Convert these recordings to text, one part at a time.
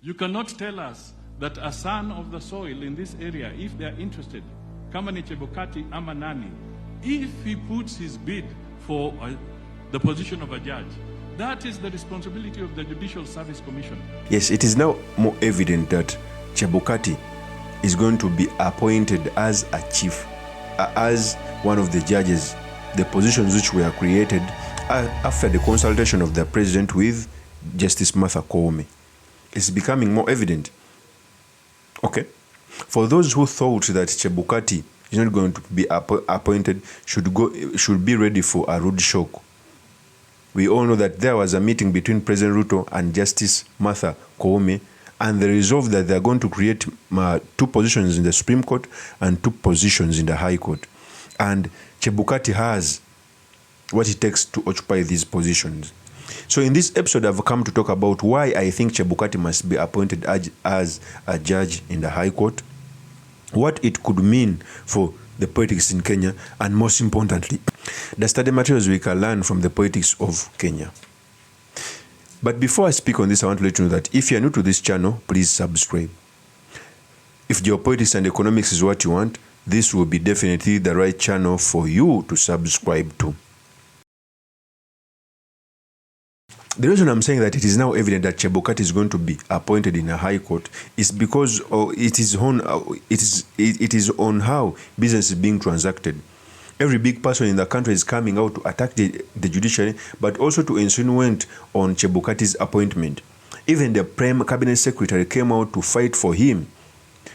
You cannot tell us that a son of the soil in this area, if they are interested, kama ni CHEBUKATI ama nani, if he puts his bid for the position of a judge, that is the responsibility of the Judicial Service Commission. Yes, it is now more evident that CHEBUKATI is going to be appointed as a chief, as one of the judges, the positions which were created after the consultation of the president with Justice Martha Koome. It's becoming more evident. Okay? For those who thought that CHEBUKATI is not going to be appointed, should be ready for a rude shock. We all know that there was a meeting between President RUTO and Justice Martha Koome, and they resolved that they are going to create 2 positions in the Supreme Court and 2 positions in the High Court. And CHEBUKATI has what it takes to occupy these positions. So in this episode, I've come to talk about why I think CHEBUKATI must be appointed as a judge in the High Court, what it could mean for the politics in Kenya, and most importantly, the study materials we can learn from the politics of Kenya. But before I speak on this, I want to let you know that if you are new to this channel, please subscribe. If geopolitics and economics is what you want, this will be definitely the right channel for you to subscribe to. The reason I'm saying that it is now evident that CHEBUKATI is going to be appointed in a high court is because it is on how business is being transacted. Every big person in the country is coming out to attack the judiciary, but also to insinuate on CHEBUKATI's appointment. Even the Prime Cabinet Secretary came out to fight for him.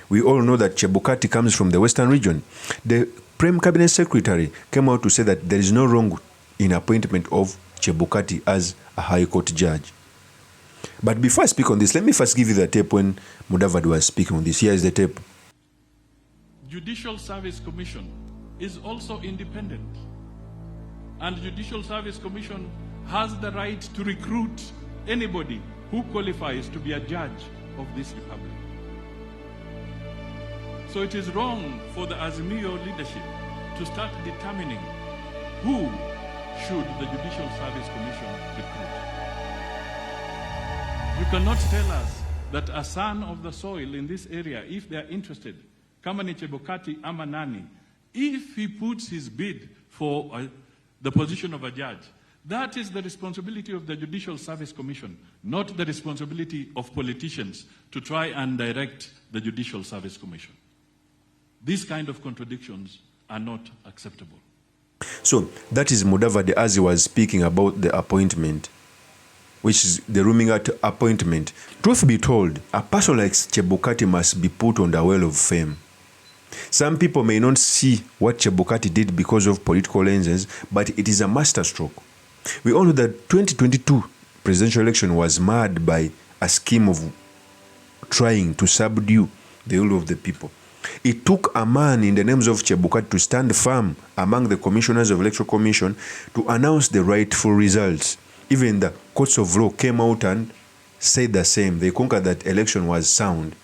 We all know that CHEBUKATI comes from the Western region. The Prime Cabinet Secretary came out to say that there is no wrong in appointment of CHEBUKATI as a High Court judge. But before I speak on this, let me first give you the tape when Mudavadi was speaking on this. Here is the tape. Judicial Service Commission is also independent. And Judicial Service Commission has the right to recruit anybody who qualifies to be a judge of this republic. So it is wrong for the Azimio leadership to start determining who should the Judicial Service Commission recruit. You cannot tell us that a son of the soil in this area, if they are interested, kama ni CHEBUKATI ama nani, if he puts his bid for the position of a judge, that is the responsibility of the Judicial Service Commission, not the responsibility of politicians to try and direct the Judicial Service Commission. These kind of contradictions are not acceptable. So that is Mudavadi as he was speaking about the appointment, which is the rooming out appointment. Truth be told, a person like CHEBUKATI must be put on the well of fame. Some people may not see what CHEBUKATI did because of political lenses, but it is a masterstroke. We all know that 2022 presidential election was marred by a scheme of trying to subdue the will of the people. It took a man in the names of CHEBUKATI to stand firm among the commissioners of Electoral Commission to announce the rightful results. Even the courts of law came out and said the same. They concurred that election was sound.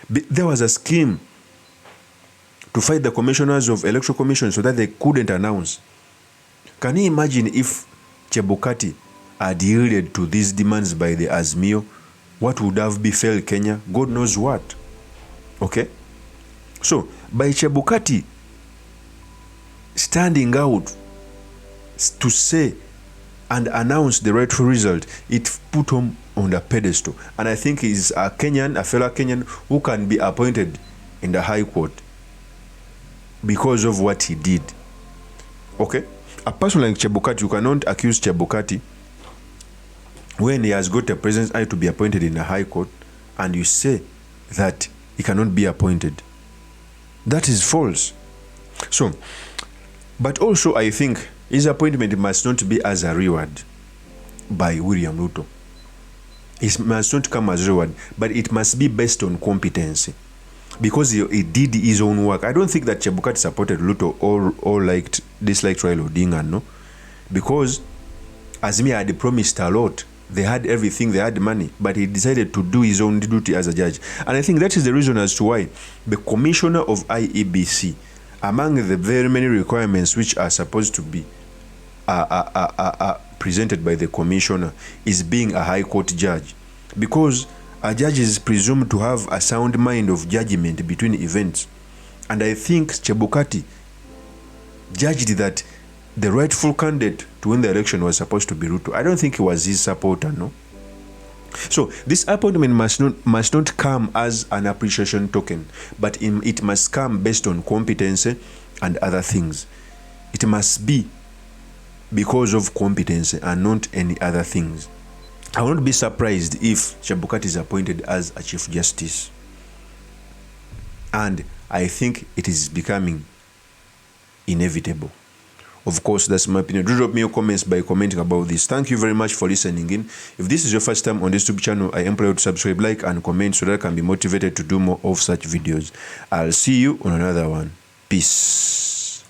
There was a scheme to fight the commissioners of Electoral Commission so that they couldn't announce. Can you imagine if CHEBUKATI had yielded to these demands by the Azimio? What would have befell Kenya? God knows what. Okay? So, by CHEBUKATI standing out to say and announce the rightful result, it put him on the pedestal. And I think he's a Kenyan, a fellow Kenyan, who can be appointed in the High Court because of what he did. Okay? A person like CHEBUKATI, you cannot accuse CHEBUKATI when he has got a president's eye to be appointed in the High Court, and you say that he cannot be appointed. That is false. So, but also I think his appointment must not be as a reward by William RUTO. It must not come as a reward, but it must be based on competency. Because he did his own work. I don't think that CHEBUKATI supported RUTO or disliked Raila Odinga, no? Because Azimio had promised a lot. They had everything, they had money, but he decided to do his own duty as a judge. And I think that is the reason as to why the commissioner of IEBC, among the very many requirements which are supposed to be presented by the commissioner, is being a High Court judge. Because a judge is presumed to have a sound mind of judgment between events. And I think CHEBUKATI judged that the rightful candidate to win the election was supposed to be RUTO. I don't think he was his supporter, no? So this appointment must not come as an appreciation token, but it must come based on competency and other things. It must be because of competency and not any other things. I won't be surprised if CHEBUKATI is appointed as a Chief Justice. And I think it is becoming inevitable. Of course, that's my opinion. Do drop me your comments by commenting about this. Thank you very much for listening in. If this is your first time on this YouTube channel, I implore you to subscribe, like, and comment so that I can be motivated to do more of such videos. I'll see you on another one. Peace.